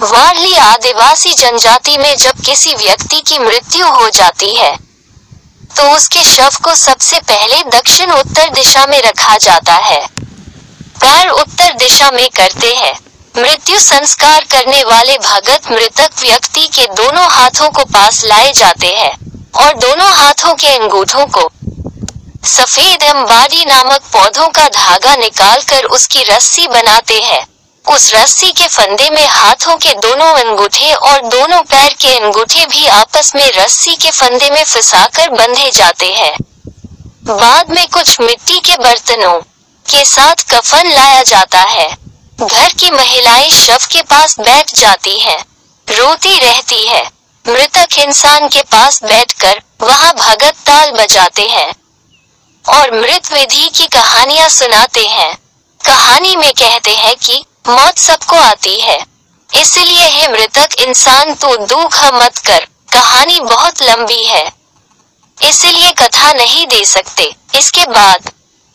वारली आदिवासी जनजाति में जब किसी व्यक्ति की मृत्यु हो जाती है तो उसके शव को सबसे पहले दक्षिण उत्तर दिशा में रखा जाता है। पैर उत्तर दिशा में करते हैं। मृत्यु संस्कार करने वाले भगत मृतक व्यक्ति के दोनों हाथों को पास लाए जाते हैं और दोनों हाथों के अंगूठों को सफेद अम्बाडी नामक पौधों का धागा निकालकर उसकी रस्सी बनाते हैं। उस रस्सी के फंदे में हाथों के दोनों अंगूठे और दोनों पैर के अंगूठे भी आपस में रस्सी के फंदे में फंसाकर बंधे जाते हैं। बाद में कुछ मिट्टी के बर्तनों के साथ कफन लाया जाता है। घर की महिलाएं शव के पास बैठ जाती हैं, रोती रहती है। मृतक इंसान के पास बैठकर वहां भगत ताल बजाते हैं और मृत विधि की कहानियां सुनाते हैं। कहानी में कहते हैं कि मौत सबको आती है, इसलिए हे मृतक इंसान तू दुख मत कर। कहानी बहुत लंबी है, इसलिए कथा नहीं दे सकते। इसके बाद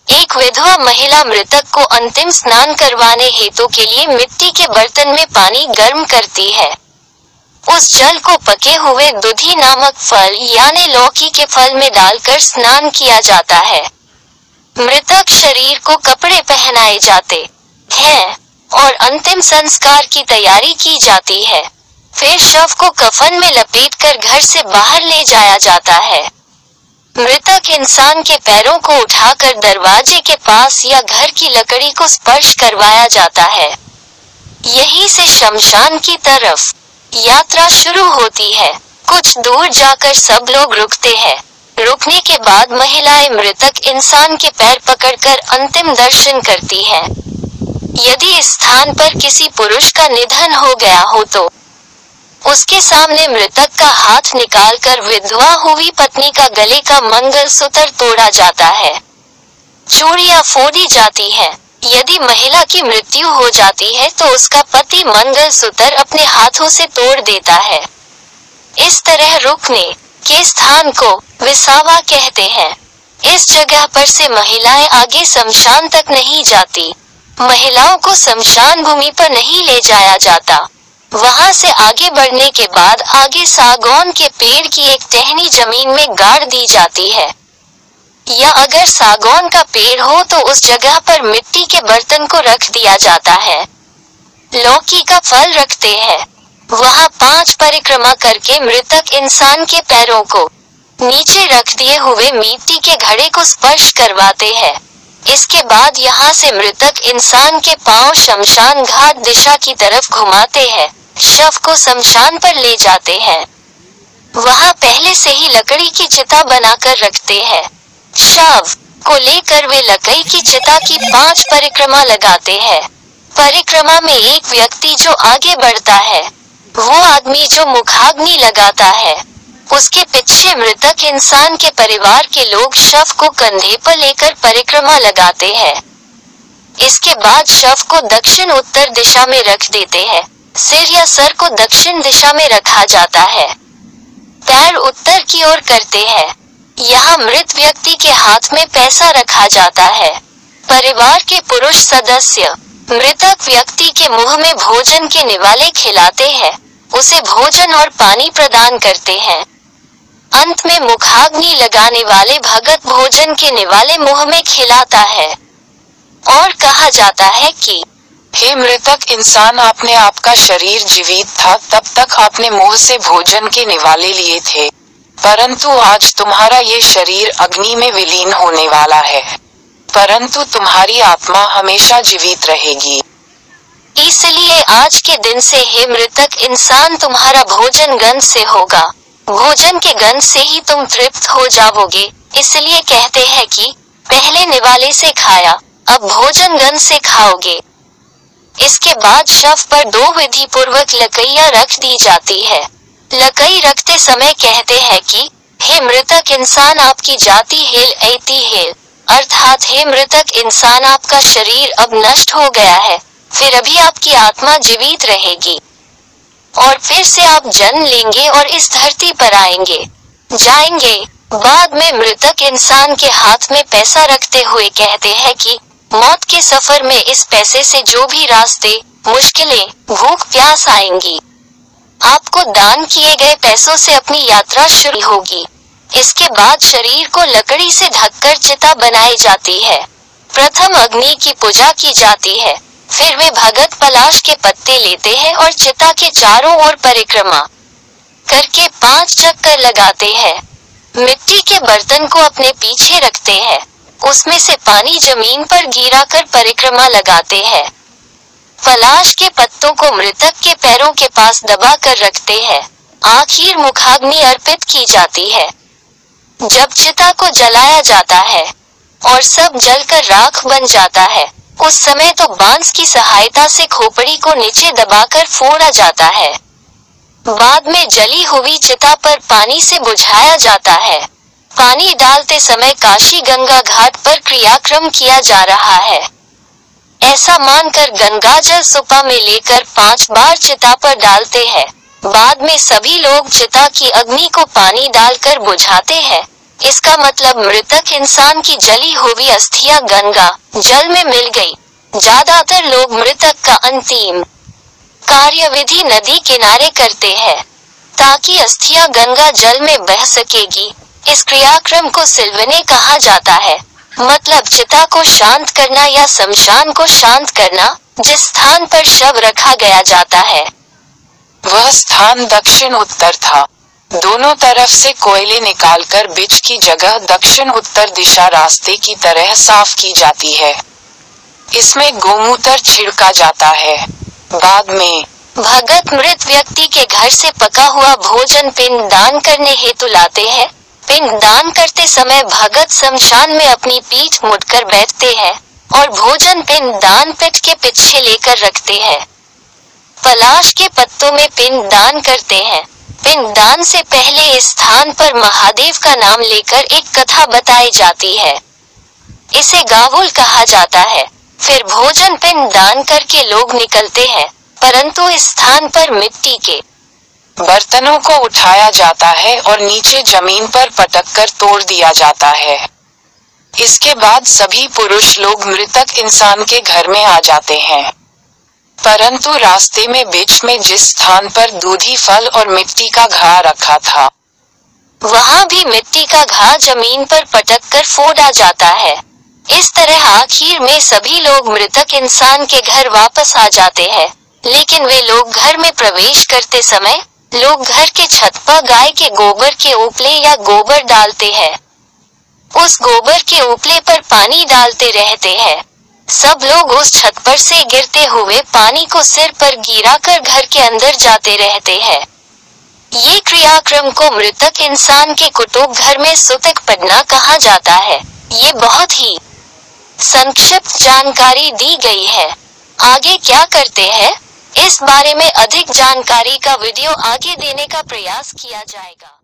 एक विधवा महिला मृतक को अंतिम स्नान करवाने हेतु के लिए मिट्टी के बर्तन में पानी गर्म करती है। उस जल को पके हुए दूधी नामक फल यानी लौकी के फल में डालकर स्नान किया जाता है। मृतक शरीर को कपड़े पहनाए जाते हैं और अंतिम संस्कार की तैयारी की जाती है। फिर शव को कफन में लपेटकर घर से बाहर ले जाया जाता है। मृतक इंसान के पैरों को उठाकर दरवाजे के पास या घर की लकड़ी को स्पर्श करवाया जाता है। यहीं से शमशान की तरफ यात्रा शुरू होती है। कुछ दूर जाकर सब लोग रुकते हैं। रुकने के बाद महिलाएं मृतक इंसान के पैर पकड़कर अंतिम दर्शन करती हैं। यदि इस स्थान पर किसी पुरुष का निधन हो गया हो तो उसके सामने मृतक का हाथ निकालकर विधवा हुई पत्नी का गले का मंगलसूत्र तोड़ा जाता है। चूड़ियां फोड़ी जाती हैं। यदि महिला की मृत्यु हो जाती है तो उसका पति मंगलसूत्र अपने हाथों से तोड़ देता है। इस तरह रुकने के स्थान को विसावा कहते हैं। इस जगह पर से महिलाएं आगे शमशान तक नहीं जाती। महिलाओं को शमशान भूमि पर नहीं ले जाया जाता। वहां से आगे बढ़ने के बाद आगे सागौन के पेड़ की एक टहनी जमीन में गाड़ दी जाती है, या अगर सागौन का पेड़ हो तो उस जगह पर मिट्टी के बर्तन को रख दिया जाता है। लौकी का फल रखते हैं। वहां 5 परिक्रमा करके मृतक इंसान के पैरों को नीचे रख दिए हुए मिट्टी के घड़े को स्पर्श करवाते हैं। इसके बाद यहाँ से मृतक इंसान के पांव शमशान घाट दिशा की तरफ घुमाते हैं। शव को शमशान पर ले जाते हैं। वहाँ पहले से ही लकड़ी की चिता बनाकर रखते हैं। शव को लेकर वे लकड़ी की चिता की 5 परिक्रमा लगाते हैं। परिक्रमा में एक व्यक्ति जो आगे बढ़ता है, वो आदमी जो मुखाग्नि लगाता है, उसके पीछे मृतक इंसान के परिवार के लोग शव को कंधे पर लेकर परिक्रमा लगाते हैं। इसके बाद शव को दक्षिण उत्तर दिशा में रख देते हैं। सिर या सर को दक्षिण दिशा में रखा जाता है। पैर उत्तर की ओर करते हैं। यहाँ मृत व्यक्ति के हाथ में पैसा रखा जाता है। परिवार के पुरुष सदस्य मृतक व्यक्ति के मुंह में भोजन के निवाले खिलाते हैं, उसे भोजन और पानी प्रदान करते हैं। अंत में मुखाग्नि लगाने वाले भगत भोजन के निवाले मुंह में खिलाता है और कहा जाता है कि हे मृतक इंसान, आपने आपका शरीर जीवित था तब तक आपने मुंह से भोजन के निवाले लिए थे, परंतु आज तुम्हारा ये शरीर अग्नि में विलीन होने वाला है, परंतु तुम्हारी आत्मा हमेशा जीवित रहेगी। इसलिए आज के दिन से हे मृतक इंसान तुम्हारा भोजन गंध से होगा। भोजन के गंध से ही तुम तृप्त हो जाओगे। इसलिए कहते हैं कि पहले निवाले से खाया, अब भोजन गंध से खाओगे। इसके बाद शव पर 2 विधि पूर्वक लकड़ियां रख दी जाती है। लकड़ी रखते समय कहते हैं कि हे मृतक इंसान, आपकी जाति हेल ऐती हेल, अर्थात हे मृतक इंसान, आपका शरीर अब नष्ट हो गया है, फिर अभी आपकी आत्मा जीवित रहेगी और फिर से आप जन्म लेंगे और इस धरती पर जाएंगे। बाद में मृतक इंसान के हाथ में पैसा रखते हुए कहते हैं कि मौत के सफर में इस पैसे से जो भी रास्ते मुश्किलें, भूख प्यास आएंगी। आपको दान किए गए पैसों से अपनी यात्रा शुरू होगी। इसके बाद शरीर को लकड़ी से ढककर चिता बनाई जाती है। प्रथम अग्नि की पूजा की जाती है, फिर वे भगत पलाश के पत्ते लेते हैं और चिता के चारों ओर परिक्रमा करके 5 चक्कर लगाते हैं। मिट्टी के बर्तन को अपने पीछे रखते हैं, उसमें से पानी जमीन पर गिरा कर परिक्रमा लगाते हैं। पलाश के पत्तों को मृतक के पैरों के पास दबा कर रखते हैं। आखिर मुखाग्नि अर्पित की जाती है। जब चिता को जलाया जाता है और सब जलकर राख बन जाता है, उस समय तो बांस की सहायता से खोपड़ी को नीचे दबाकर फोड़ा जाता है। बाद में जली हुई चिता पर पानी से बुझाया जाता है। पानी डालते समय काशी गंगा घाट पर क्रियाक्रम किया जा रहा है। ऐसा मानकर गंगा जल सुपा में लेकर 5 बार चिता पर डालते हैं। बाद में सभी लोग चिता की अग्नि को पानी डालकर बुझाते हैं। इसका मतलब मृतक इंसान की जली हुई अस्थियां गंगा जल में मिल गई। ज्यादातर लोग मृतक का अंतिम कार्यविधि नदी किनारे करते हैं, ताकि अस्थियां गंगा जल में बह सकेगी। इस क्रियाक्रम को सिलवने कहा जाता है, मतलब चिता को शांत करना या शमशान को शांत करना। जिस स्थान पर शव रखा गया जाता है वह स्थान दक्षिण उत्तर था। दोनों तरफ से कोयले निकालकर बीच की जगह दक्षिण उत्तर दिशा रास्ते की तरह साफ की जाती है। इसमें गोमूत्र छिड़का जाता है। बाद में भगत मृत व्यक्ति के घर से पका हुआ भोजन पिंड दान करने हेतु लाते हैं। पिंड दान करते समय भगत शमशान में अपनी पीठ मुड़कर बैठते हैं और भोजन पिंड दान पीठ के पीछे लेकर रखते हैं। पलाश के पत्तों में पिंड दान करते हैं। पिंड दान से पहले इस स्थान पर महादेव का नाम लेकर एक कथा बताई जाती है। इसे गावुल कहा जाता है। फिर भोजन पिंड दान करके लोग निकलते हैं, परंतु इस स्थान पर मिट्टी के बर्तनों को उठाया जाता है और नीचे जमीन पर पटक कर तोड़ दिया जाता है। इसके बाद सभी पुरुष लोग मृतक इंसान के घर में आ जाते हैं, परंतु रास्ते में बीच में जिस स्थान पर दूधी फल और मिट्टी का घड़ा रखा था, वहाँ भी मिट्टी का घड़ा जमीन पर पटक कर फोड़ा जाता है। इस तरह आखिर में सभी लोग मृतक इंसान के घर वापस आ जाते हैं। लेकिन वे लोग घर में प्रवेश करते समय लोग घर के छत पर गाय के गोबर के उपले या गोबर डालते हैं। उस गोबर के उपले पर पानी डालते रहते हैं। सब लोग उस छत पर से गिरते हुए पानी को सिर पर गिरा कर घर के अंदर जाते रहते हैं। ये क्रियाक्रम को मृतक इंसान के कुटुंब घर में सुतक पड़ना कहा जाता है। ये बहुत ही संक्षिप्त जानकारी दी गई है। आगे क्या करते हैं, इस बारे में अधिक जानकारी का वीडियो आगे देने का प्रयास किया जाएगा।